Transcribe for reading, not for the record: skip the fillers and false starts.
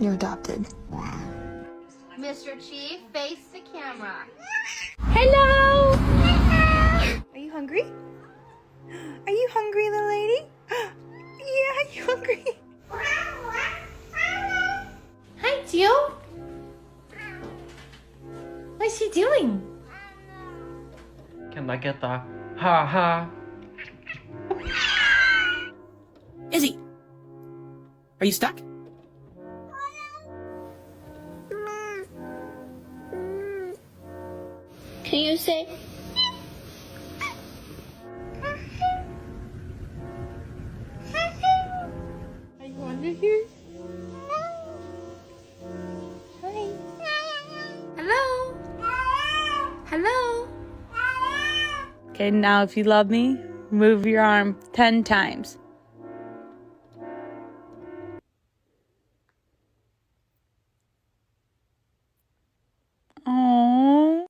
You're adopted. Mr. Chief, face the camera. Hello! Are you hungry? Are you hungry, little lady? Yeah, are you hungry? Hi, Jill. What's she doing? Can I get the ha ha? Izzy! Are you stuck? Can you say? Are you under here? Hi. Hello? Hello? Okay, now if you love me, move your arm 10 times.